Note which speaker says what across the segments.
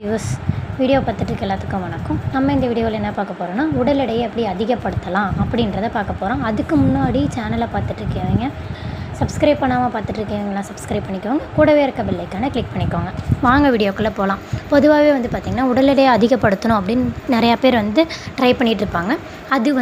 Speaker 1: Use video பார்த்துட்டு எல்லாத்துக்கும் வணக்கம். நம்ம இந்த வீடியோவில் என்ன பார்க்க போகிறோம்னா, உடல் எடையை எப்படி அதிகப்படுத்தலாம் அப்படின்றத பார்க்க போகிறோம். அதுக்கு முன்னாடி சேனலை பார்த்துட்ருக்கீங்க, சப்ஸ்கிரைப் பண்ணாமல் பார்த்துட்ருக்கீங்களா, சப்ஸ்கிரைப் பண்ணிக்கோங்க. கூடவே இருக்க பெல் ஐக்கானை கிளிக் பண்ணிக்கோங்க. வாங்க வீடியோக்குள்ளே போகலாம். பொதுவாகவே பார்த்திங்கன்னா உடல் எடையை அதிகப்படுத்தணும் அப்படின்னு நிறையா பேர் ட்ரை பண்ணிகிட்டு இருப்பாங்க. அது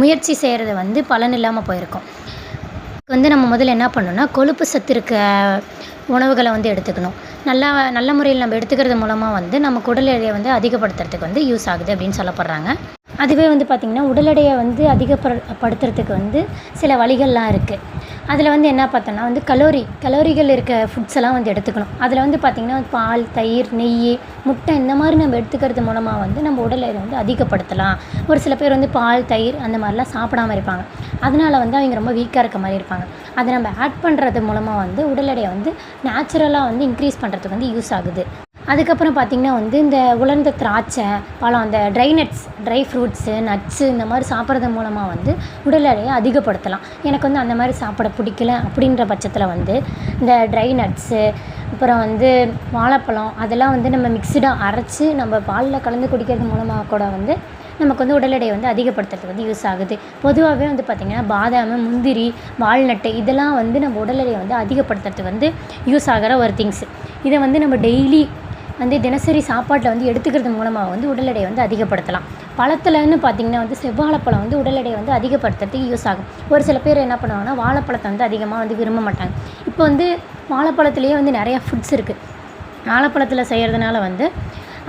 Speaker 1: முயற்சி செய்கிறது பலன் இல்லாமல் போயிருக்கும். நம்ம முதல்ல என்ன பண்ணணும்னா, கொழுப்பு சத்து இருக்க உணவுகளை எடுத்துக்கணும். நல்ல முறையில் நம்ம எடுத்துக்கிறது மூலமாக நமக்கு உடல் எடையை அதிகப்படுத்துறதுக்கு யூஸ் ஆகுது அப்படின்னு சொல்லப்படுறாங்க. அதுவே பார்த்திங்கன்னா உடல் எடையை அதிகப்படுத்துறதுக்கு சில வழிகள்லாம் இருக்குது. அதில் என்ன பார்த்தோன்னா கலோரிகள் இருக்க ஃபுட்ஸ் எல்லாம் எடுத்துக்கணும். அதில் பார்த்திங்கன்னா பால், தயிர், நெய், முட்டை இந்த மாதிரி நம்ம எடுத்துக்கிறது மூலமாக நம்ம உடல் எடையை அதிகப்படுத்தலாம். ஒரு சில பேர் பால், தயிர் அந்த மாதிரிலாம் சாப்பிடாமல் இருப்பாங்க. அதனால் அவங்க ரொம்ப வீக்காக இருக்க மாதிரி இருப்பாங்க. அதை நம்ம ஆட் பண்ணுறது மூலமாக உடல் எடையை நேச்சுரலாக இன்க்ரீஸ் பண்ணுறதுக்கு யூஸ் ஆகுது. அதுக்கப்புறம் பார்த்திங்கன்னா இந்த உலர்ந்த திராட்சை, பழம், அந்த ட்ரை ஃப்ரூட்ஸு, நட்ஸு இந்த மாதிரி சாப்பிட்றது மூலமாக உடல் எடையை அதிகப்படுத்தலாம். எனக்கு அந்த மாதிரி சாப்பிட பிடிக்கல அப்படின்ற பட்சத்தில் இந்த ட்ரை நட்ஸு, அப்புறம் வாழைப்பழம் அதெல்லாம் நம்ம மிக்ஸடாக அரைச்சி நம்ம பாலில் கலந்து குடிக்கிறது மூலமாக கூட நமக்கு உடல் எடையை அதிகப்படுத்துறதுக்கு யூஸ் ஆகுது. பொதுவாகவே பார்த்திங்கன்னா பாதாம், முந்திரி, வால்நட்டு இதெல்லாம் நம்ம உடல் எடையை அதிகப்படுத்துறதுக்கு யூஸ் ஆகிற ஒரு திங்ஸ். இதை நம்ம டெய்லி தினசரி சாப்பாட்டில் எடுத்துக்கிறது மூலமாக உடல் எடையை அதிகப்படுத்தலாம். பழத்துலன்னு பார்த்திங்கன்னா செவ்வாழைப்பழம் உடல் எடையை அதிகப்படுத்துறதுக்கு யூஸ் ஆகும். ஒரு சில பேர் என்ன பண்ணுவாங்கன்னா வாழைப்பழத்தை அதிகமாக விரும்ப மாட்டாங்க. இப்போ வாழைப்பழத்துலேயே நிறையா ஃபுட்ஸ் இருக்குது. வாழைப்பழத்தில் செய்கிறதுனால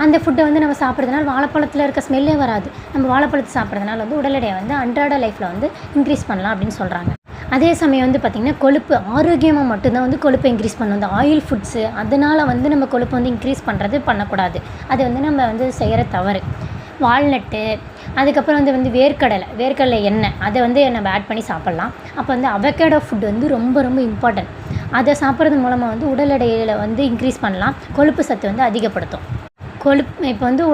Speaker 1: அந்த ஃபுட்டை நம்ம சாப்பிட்றதுனால வாழைப்பழத்தில் இருக்க ஸ்மெல்லே வராது. நம்ம வாழைப்பழத்தை சாப்பிட்றதுனால உடல் எடையை அன்றாட லைஃப்பில் இன்க்ரீஸ் பண்ணலாம் அப்படின்னு சொல்கிறாங்க. அதே சமயம் பார்த்திங்கன்னா கொழுப்பு ஆரோக்கியமாக மட்டும்தான் கொழுப்பை இன்க்ரீஸ் பண்ணணும். இந்த ஆயில் ஃபுட்ஸு அதனால் நம்ம கொழுப்பை இன்க்ரீஸ் பண்ணுறது பண்ணக்கூடாது. அது நம்ம செய்கிற தவறு. வால்நட்டு, அதுக்கப்புறம் வேர்க்கடலை எண்ணெய் அதை நம்ம ஆட் பண்ணி சாப்பிட்லாம். அப்போ அவகேடோ ஃபுட் ரொம்ப ரொம்ப இம்பார்ட்டன்ட். அதை சாப்பிட்றது மூலமாக உடல் எடையில் இன்க்ரீஸ் பண்ணலாம். கொழுப்பு சத்து அதிகப்படுத்தும். இப்போ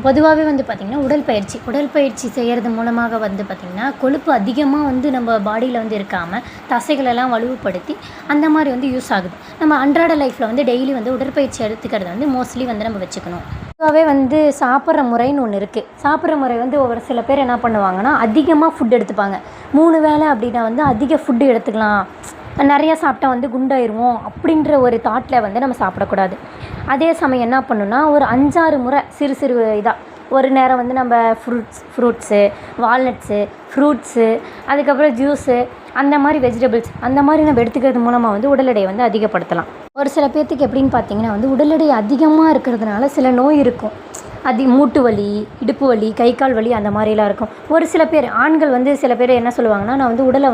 Speaker 1: பொதுவாகவே பார்த்திங்கன்னா உடற்பயிற்சி செய்கிறது மூலமாக பார்த்திங்கன்னா கொழுப்பு அதிகமாக நம்ம பாடியில் இருக்காமல் தசைகளெல்லாம் வலுவுப்படுத்தி அந்த மாதிரி யூஸ் ஆகுது. நம்ம அன்றாட லைஃப்பில் டெய்லி உடற்பயிற்சி எடுத்துக்கிறது மோஸ்ட்லி நம்ம வச்சுக்கணும். பொதுவாகவே சாப்பிட்ற முறைன்னு ஒன்று இருக்குது. சாப்பிட்ற முறை ஒரு சில பேர் என்ன பண்ணுவாங்கன்னா அதிகமாக ஃபுட் எடுத்துப்பாங்க. 3 வேளை அப்படின்னா அதிக ஃபுட்டு எடுத்துக்கலாம், நிறையா சாப்பிட்டா குண்டாயிருவோம் அப்படின்ற ஒரு தாட்டில் நம்ம சாப்பிடக்கூடாது. அதே சமயம் என்ன பண்ணுன்னா ஒரு 5-6 முறை சிறு இதாக ஒரு நேரம் நம்ம ஃப்ரூட்ஸு, வால்நட்ஸு, ஃப்ரூட்ஸு, அதுக்கப்புறம் ஜூஸு, அந்த மாதிரி வெஜிடபிள்ஸ் அந்த மாதிரி நம்ம எடுத்துக்கிறது மூலமாக உடல் எடையை அதிகப்படுத்தலாம். ஒரு சில பேர்த்துக்கு எப்படின்னு பார்த்தீங்கன்னா உடல் எடை அதிகமாக இருக்கிறதுனால சில நோய் இருக்கும். மூட்டு வலி, இடுப்பு வலி, கை கால் வலி அந்த மாதிரிலாம் இருக்கும். ஒரு சில பேர் ஆண்கள் சில பேர் என்ன சொல்லுவாங்கன்னா, நான் உடலை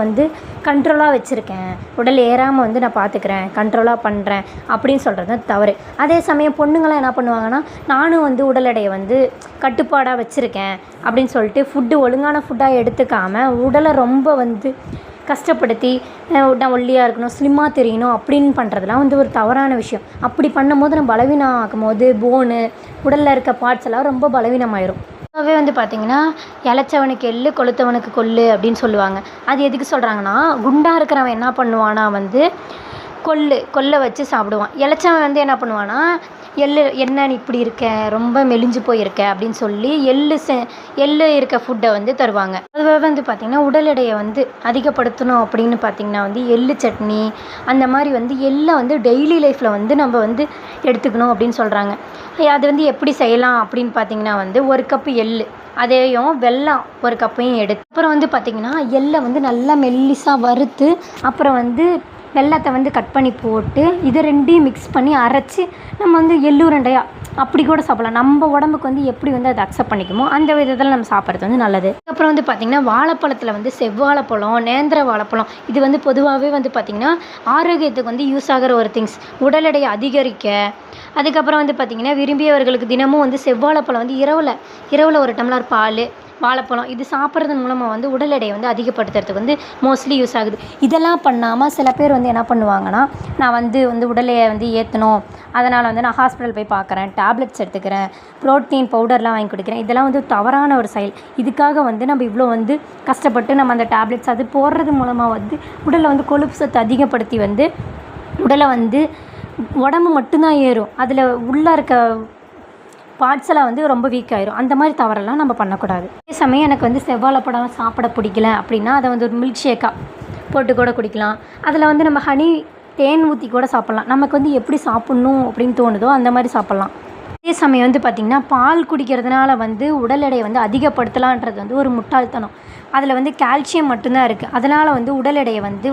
Speaker 1: கண்ட்ரோலாக வச்சுருக்கேன், உடல் ஏறாமல் நான் பார்த்துக்கிறேன், கண்ட்ரோலாக பண்ணுறேன் அப்படின்னு சொல்கிறது தவறு. அதே சமயம் பொண்ணுங்களாம் என்ன பண்ணுவாங்கன்னா, நானும் உடல் எடையை கட்டுப்பாடாக வச்சுருக்கேன் அப்படின்னு சொல்லிட்டு ஃபுட்டு ஒழுங்கான ஃபுட்டாக எடுத்துக்காமல் உடலை ரொம்ப கஷ்டப்படுத்தி நான் ஒல்லியாக இருக்கணும், ஸ்லிம்மாக தெரியணும் அப்படின்னு பண்ணுறதுலாம் ஒரு தவறான விஷயம். அப்படி பண்ணும்போது நம்ம பலவீனம் ஆக்கும்போது போனு, உடலில் இருக்க பார்ட்ஸ் எல்லாம் ரொம்ப பலவீனமாயிரும். அதுவே பார்த்திங்கன்னா இளைச்சவனுக்கு எள்ளு, கொளுத்தவனுக்கு கொள்ளு அப்படின்னு சொல்லுவாங்க. அது எதுக்கு சொல்கிறாங்கன்னா, குண்டாக இருக்கிறவன் என்ன பண்ணுவானா கொல்லை வச்சு சாப்பிடுவான். இளைச்சவன் என்ன பண்ணுவான்னா, என்ன நீ இப்படி இருக்க, ரொம்ப மெலிஞ்சு போயிருக்க அப்படின்னு சொல்லி எள்ளு இருக்க ஃபுட்டை தருவாங்க. அதுவே பார்த்திங்கன்னா உடல் எடையை அதிகப்படுத்தணும் அப்படின்னு பார்த்திங்கன்னா எள்ளு சட்னி அந்த மாதிரி எள்ளை டெய்லி லைஃப்பில் நம்ம எடுத்துக்கணும் அப்படின்னு சொல்கிறாங்க. அது எப்படி செய்யலாம் அப்படின்னு பார்த்திங்கன்னா 1 கப்பு எள்ளு, அதையும் வெல்லம் 1 கப்பையும் எடுத்து அப்புறம் பார்த்திங்கன்னா எள்ளை நல்லா மெல்லிசாக வறுத்து அப்புறம் வெல்லத்தை கட் பண்ணி போட்டு இதை ரெண்டையும் மிக்ஸ் பண்ணி அரைச்சி நம்ம எள்ளுருண்டையாக அப்படி கூட சாப்பிட்லாம். நம்ம உடம்புக்கு எப்படி அதை அக்செப்ட் பண்ணிக்குமோ அந்த விதத்தில் நம்ம சாப்பிட்றது நல்லது. அப்புறம் பார்த்திங்கன்னா வாழைப்பழத்தில் செவ்வாழைப்பழம், நேந்திர வாழைப்பழம் இது பொதுவாகவே பார்த்திங்கன்னா ஆரோக்கியத்துக்கு யூஸ் ஆகிற ஒரு திங்ஸ். உடல் எடையை அதிகரிக்க, அதுக்கப்புறம் பார்த்திங்கன்னா விரும்பியவர்களுக்கு தினமும் செவ்வாழைப்பழம் இரவில் 1 டம்ளர் பால், வாழைப்பழம் இது சாப்பிட்றது மூலமாக உடல் எடையை அதிகப்படுத்துறதுக்கு மோஸ்ட்லி யூஸ் ஆகுது. இதெல்லாம் பண்ணாமல் சில பேர் என்ன பண்ணுவாங்கன்னா, நான் உடலையை ஏற்றணும், அதனால் நான் ஹாஸ்பிட்டல் போய் பார்க்குறேன், டேப்லெட்ஸ் எடுத்துக்கிறேன், ப்ரோட்டீன் பவுடர்லாம் வாங்கி குடிக்கிறேன். இதெல்லாம் தவறான ஒரு செயல். இதுக்காக நம்ம இவ்வளோ கஷ்டப்பட்டு நம்ம அந்த டேப்லெட்ஸ் அது போடுறது மூலமாக உடலில் கொழுப்பு சத்து அதிகப்படுத்தி உடலை உடம்பு மட்டும்தான் ஏறும். அதில் உள்ளே இருக்க பார்ட்ஸ் எல்லாம் வந்து ரொம்ப வீக் ஆயிரும். அந்த மாதிரி தவறெல்லாம் நம்ம பண்ணக்கூடாது. அதே சமயம் எனக்கு வந்து செவ்வாழைப்பழம் சாப்பிட பிடிக்கல அப்படின்னா அதை வந்து ஒரு மில்க் ஷேக்காக போட்டு கூட குடிக்கலாம். அதில் வந்து நம்ம ஹனி தேன் ஊற்றி கூட சாப்பிட்லாம். நமக்கு வந்து எப்படி சாப்பிட்ணும் அப்படின்னு தோணுதோ அந்த மாதிரி சாப்பிட்லாம். அதே சமயம் வந்து பார்த்திங்கன்னா பால் குடிக்கிறதுனால வந்து உடல் எடையை வந்து அதிகப்படுத்தலான்றது வந்து ஒரு முட்டாள்தனம். அதில் வந்து கால்சியம் மட்டும்தான் இருக்குது. அதனால் வந்து உடல் எடையை வந்து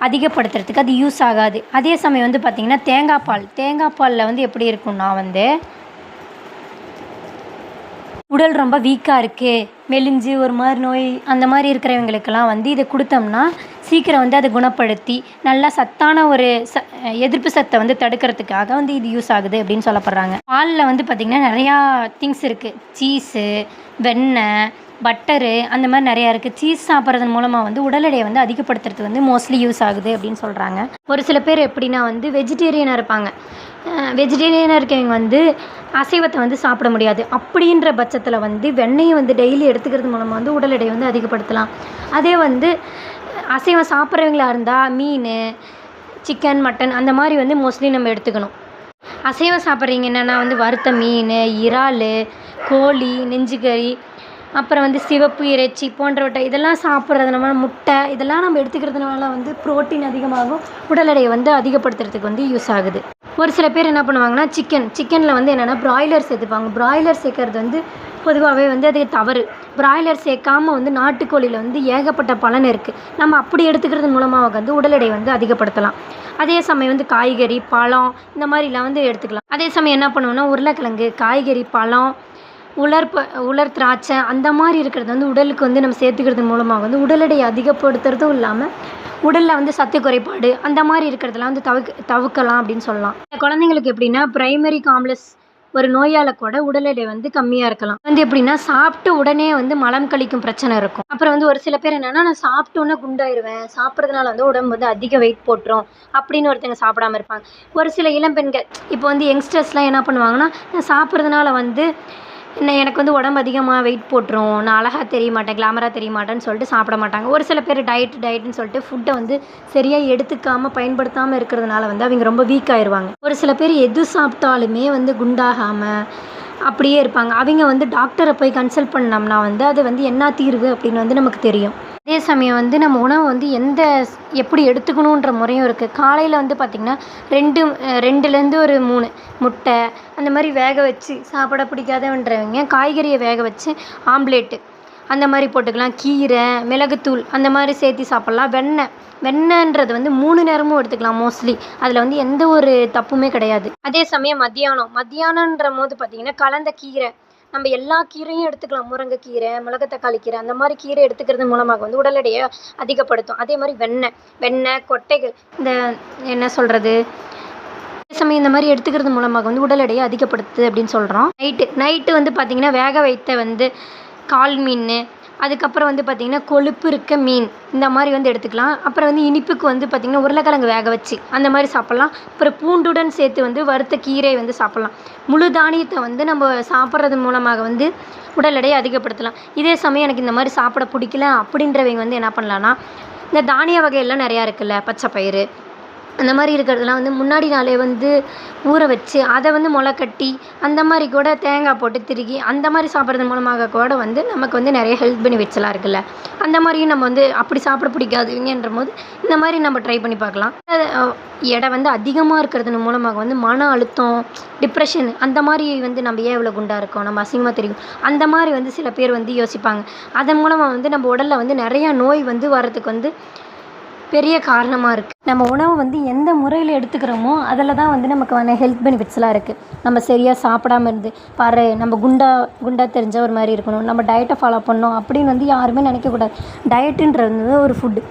Speaker 1: அதிகப்படுத்துறதுக்கு அது யூஸ் ஆகாது. அதே சமயம் வந்து பார்த்திங்கன்னா தேங்காய் பாலில் வந்து எப்படி இருக்குன்னா வந்து உடல் ரொம்ப வீக்காக இருக்குது, மெலிஞ்சு ஒரு மாதிரி நோய் அந்த மாதிரி இருக்கிறவங்களுக்கெல்லாம் வந்து இதை கொடுத்தோம்னா சீக்கிரம் வந்து அதை குணப்படுத்தி நல்லா சத்தான ஒரு எதிர்ப்பு சத்தை வந்து தடுக்கிறதுக்காக வந்து இது யூஸ் ஆகுது அப்படின்னு சொல்லப்படுறாங்க. பாலில் வந்து பார்த்திங்கன்னா நிறையா திங்ஸ் இருக்குது. சீஸு, வெண்ணெய், பட்டரு அந்த மாதிரி நிறையா இருக்குது. சீஸ் சாப்பிட்றது மூலமாக வந்து உடல் எடையை வந்து அதிகப்படுத்துறது வந்து மோஸ்ட்லி யூஸ் ஆகுது அப்படின்னு சொல்கிறாங்க. ஒரு சில பேர் எப்படின்னா வந்து வெஜிடேரியனாக இருப்பாங்க. வெஜிடேரியனாக இருக்கவங்க வந்து அசைவத்தை வந்து சாப்பிட முடியாது. அப்படின்ற பட்சத்தில் வந்து வெண்ணெயை வந்து டெய்லி எடுத்துக்கிறது மூலமாக வந்து உடல் எடையை வந்து அதிகப்படுத்தலாம். அதே வந்து அசைவம் சாப்பிட்றவங்களா இருந்தால் மீன், சிக்கன், மட்டன் அந்த மாதிரி வந்து மோஸ்ட்லி நம்ம எடுத்துக்கணும். அசைவம் சாப்பிட்றீங்க என்னென்னா வந்து வறுத்த மீன், இறால், கோழி, நெஞ்சுக்கறி, அப்புறம் வந்து சிவப்பு இறைச்சி போன்றவற்றை இதெல்லாம் சாப்பிட்றதுனால முட்டை இதெல்லாம் நம்ம எடுத்துக்கிறதுனால வந்து புரோட்டீன் அதிகமாகும். உடல் எடையை வந்து அதிகப்படுத்துறதுக்கு வந்து யூஸ் ஆகுது. ஒரு சில பேர் என்ன பண்ணுவாங்கன்னா சிக்கனில் வந்து என்னென்னா பிராய்லர் சேர்த்துப்பாங்க. பிராய்லர் சேர்க்கறது வந்து பொதுவாகவே வந்து அது தவறு. பிராய்லர் சேர்க்காமல் வந்து நாட்டுக்கோழியில் வந்து ஏகப்பட்ட பலன் இருக்குது. நம்ம அப்படி எடுத்துக்கிறது மூலமாக வந்து உடல் எடையை வந்து அதிகப்படுத்தலாம். அதே சமயம் வந்து காய்கறி, பழம் இந்த மாதிரிலாம் வந்து எடுத்துக்கலாம். அதே சமயம் என்ன பண்ணுவோம்னா உருளைக்கிழங்கு, காய்கறி, பழம், உலர் திராட்சை அந்த மாதிரி இருக்கிறது வந்து உடலுக்கு வந்து நம்ம சேர்த்துக்கிறது மூலமாக வந்து உடல் எடையை அதிகப்படுத்துறதும் இல்லாமல் உடலில் வந்து சத்து குறைபாடு அந்த மாதிரி இருக்கிறதெல்லாம் வந்து தவிர்க்கலாம் அப்படின்னு சொல்லலாம். குழந்தைங்களுக்கு எப்படின்னா பிரைமரி காம்ப்ளெக்ஸ் ஒரு நோயால் கூட உடல் எடை வந்து கம்மியாக இருக்கலாம். வந்து எப்படின்னா சாப்பிட்டு உடனே வந்து மலம் கழிக்கும் பிரச்சனை இருக்கும். அப்புறம் வந்து ஒரு சில பேர் என்னென்னா நான் சாப்பிட்டோன்னே குண்டாயிருவேன், சாப்பிட்றதுனால வந்து உடம்பு வந்து அதிக வெயிட் போட்டுரும் அப்படின்னு ஒருத்தங்க சாப்பிடாம இருப்பாங்க. ஒரு சில இளம்பெண்கள் இப்போ வந்து யங்ஸ்டர்ஸ்லாம் என்ன பண்ணுவாங்கன்னா நான் சாப்பிட்றதுனால வந்து எனக்கு வந்து உடம்பு அதிகமாக வெயிட் போட்டுரும், நான் அழகாக தெரிய மாட்டேன், கிளாமராக தெரிய மாட்டேன்னு சொல்லிட்டு சாப்பிட மாட்டாங்க. ஒரு சில பேர் டயட்டுன்னு சொல்லிட்டு ஃபுட்டை வந்து சரியாக எடுத்துக்காமல் பயன்படுத்தாமல் இருக்கிறதுனால வந்து அவங்க ரொம்ப வீக் ஆயிடுவாங்க. ஒரு சில பேர் எது சாப்பிட்டாலுமே வந்து குண்டாகாமல் அப்படியே இருப்பாங்க. அவங்க வந்து டாக்டரை போய் கன்சல்ட் பண்ணோம்னா வந்து அது வந்து என்ன தீர்வு அப்படின்னு வந்து நமக்கு தெரியும். அதே சமயம் வந்து நம்ம உணவை வந்து எப்படி எடுத்துக்கணுன்ற முறையும் இருக்குது. காலையில் வந்து பார்த்திங்கன்னா 2லேருந்து ஒரு 3 முட்டை அந்த மாதிரி வேக வச்சு சாப்பிட பிடிக்காதவன்றவங்க காய்கறியை வேக வச்சு ஆம்லேட்டு அந்த மாதிரி போட்டுக்கலாம். கீரை, மிளகுத்தூள் அந்த மாதிரி சேர்த்து சாப்பிட்லாம். வெண்ணெய்ன்றது வந்து 3 நேரமும் எடுத்துக்கலாம் மோஸ்ட்லி. அதில் வந்து எந்த ஒரு தப்புமே கிடையாது. அதே சமயம் மத்தியானன்ற போது பார்த்திங்கன்னா கலந்த கீரை நம்ம எல்லா கீரையும் எடுத்துக்கலாம். முருங்கைக்கீரை, மிளகுத்தக்காளி கீரை அந்த மாதிரி கீரை எடுத்துக்கிறது மூலமாக வந்து உடல் எடையை அதிகப்படுத்தும். அதே மாதிரி வெண்ணெய், கொட்டைகள் இந்த என்ன சொல்கிறது அதே சமயம் இந்த மாதிரி எடுத்துக்கிறது மூலமாக வந்து உடல் எடையை அதிகப்படுத்துது அப்படின்னு சொல்கிறோம். நைட்டு வந்து பார்த்திங்கன்னா வேக வைத்த வந்து கால் மீன், அதுக்கப்புறம் வந்து பார்த்திங்கன்னா கொழுப்பு இருக்க மீன் இந்த மாதிரி வந்து எடுத்துக்கலாம். அப்புறம் வந்து இனிப்புக்கு வந்து பார்த்திங்கன்னா உருளைக்கிழங்கு வேக வச்சு அந்த மாதிரி சாப்பிட்லாம். அப்புறம் பூண்டுடன் சேர்த்து வந்து வறுத்த கீரை வந்து சாப்பிட்லாம். முழு தானியத்தை வந்து நம்ம சாப்பிட்றது மூலமாக வந்து உடல் எடையை அதிகப்படுத்தலாம். இதே சமயம் எனக்கு இந்த மாதிரி சாப்பிட பிடிக்கல அப்படின்றவங்க வந்து என்ன பண்ணலான்னா இந்த தானிய வகையெல்லாம் நிறையா இருக்குல்ல, பச்சை பயிறு அந்த மாதிரி இருக்கிறதுலாம் வந்து முன்னாடி நாளே வந்து ஊற வச்சு அதை வந்து முளை கட்டி அந்த மாதிரி கூட தேங்காய் போட்டு திருகி அந்த மாதிரி சாப்பிட்றது மூலமாக கூட வந்து நமக்கு வந்து நிறைய ஹெல்த் பெனிஃபிட்ஸ்லாம் இருக்குல்ல. அந்த மாதிரியும் நம்ம வந்து அப்படி சாப்பிட பிடிக்காதுங்கன்ற போது இந்த மாதிரி நம்ம ட்ரை பண்ணி பார்க்கலாம். எடை வந்து அதிகமாக இருக்கிறது மூலமாக வந்து மன அழுத்தம், டிப்ரெஷன் அந்த மாதிரி வந்து நம்ம ஏன் இவ்வளோ குண்டாக இருக்கோம், நம்ம அசிங்கமாக தெரியும் அந்த மாதிரி வந்து சில பேர் வந்து யோசிப்பாங்க. அதன் மூலமாக வந்து நம்ம உடலில் வந்து நிறையா நோய் வந்து வர்றதுக்கு வந்து பெரிய காரணமாக இருக்குது. நம்ம உணவை வந்து எந்த முறையில் எடுத்துக்கிறோமோ அதில் தான் வந்து நமக்கு ஹெல்த் பெனிஃபிட்ஸ்லாம் இருக்குது. நம்ம சரியாக சாப்பிடாமல் இருந்து பாரு நம்ம குண்டாக தெரிஞ்ச ஒரு மாதிரி இருக்கணும், நம்ம டயட்டை ஃபாலோ பண்ணணும் அப்படின்னு வந்து யாருமே நினைக்கக்கூடாது. டயட்டுன்றது ஒரு ஃபுட்டு.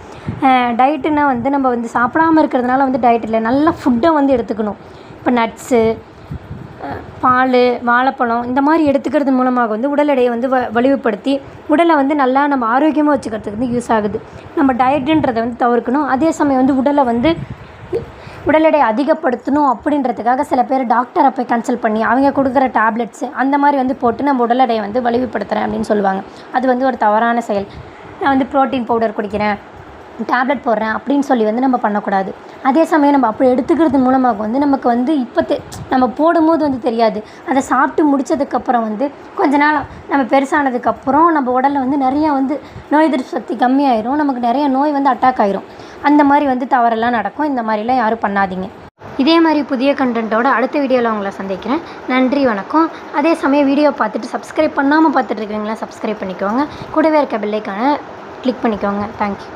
Speaker 1: டயட்டுன்னா வந்து நம்ம வந்து சாப்பிடாமல் இருக்கிறதுனால வந்து டயட் இல்லை, நல்ல ஃபுட்டை வந்து எடுத்துக்கணும். இப்போ நட்ஸு, பால், வாழைப்பழம் இந்த மாதிரி எடுத்துக்கிறது மூலமாக வந்து உடல் எடையை வந்து வலிவுபடுத்தி உடலை வந்து நல்லா நம்ம ஆரோக்கியமாக வச்சுக்கிறதுக்கு வந்து யூஸ் ஆகுது. நம்ம டயட்டுன்றதை வந்து தவிர்க்கணும். அதே சமயம் வந்து உடல் எடையை அதிகப்படுத்தணும் அப்படின்றதுக்காக சில பேர் டாக்டரை போய் கன்சல்ட் பண்ணி அவங்க கொடுக்குற டேப்லெட்ஸு அந்த மாதிரி வந்து போட்டு நம்ம உடல் எடையை வந்து வலிவுபடுத்துகிறேன் அப்படின்னு சொல்லுவாங்க. அது வந்து ஒரு தவறான செயல். நான் வந்து ப்ரோட்டீன் பவுடர் குடிக்கிறேன், டேப்லெட் போடுறேன் அப்படின்னு சொல்லி வந்து நம்ம பண்ணக்கூடாது. அதே சமயம் நம்ம அப்படி எடுத்துக்கிறது மூலமாக வந்து நமக்கு வந்து நம்ம போடும்போது வந்து தெரியாது. அதை சாப்பிட்டு முடித்ததுக்கப்புறம் வந்து கொஞ்ச நாள் நம்ம பெருசானதுக்கப்புறம் நம்ம உடலில் வந்து நிறையா வந்து நோய் எதிர்ப்பு சக்தி கம்மியாயிரும். நமக்கு நிறைய நோய் வந்து அட்டாக் ஆயிரும். அந்த மாதிரி வந்து தவறெல்லாம் நடக்கும். இந்த மாதிரிலாம் யாரும் பண்ணாதீங்க. இதே மாதிரி புதிய கண்டென்ட்டோட அடுத்த வீடியோவில் உங்களை சந்திக்கிறேன். நன்றி, வணக்கம். அதே சமயம் வீடியோ பார்த்துட்டு சப்ஸ்கிரைப் பண்ணாமல் பார்த்துட்டு இருக்கிறீங்களா, சப்ஸ்கிரைப் பண்ணிக்கோங்க. கூடவே இருக்க பெல் ஐகானை கிளிக் பண்ணிக்கோங்க. தேங்க்யூ.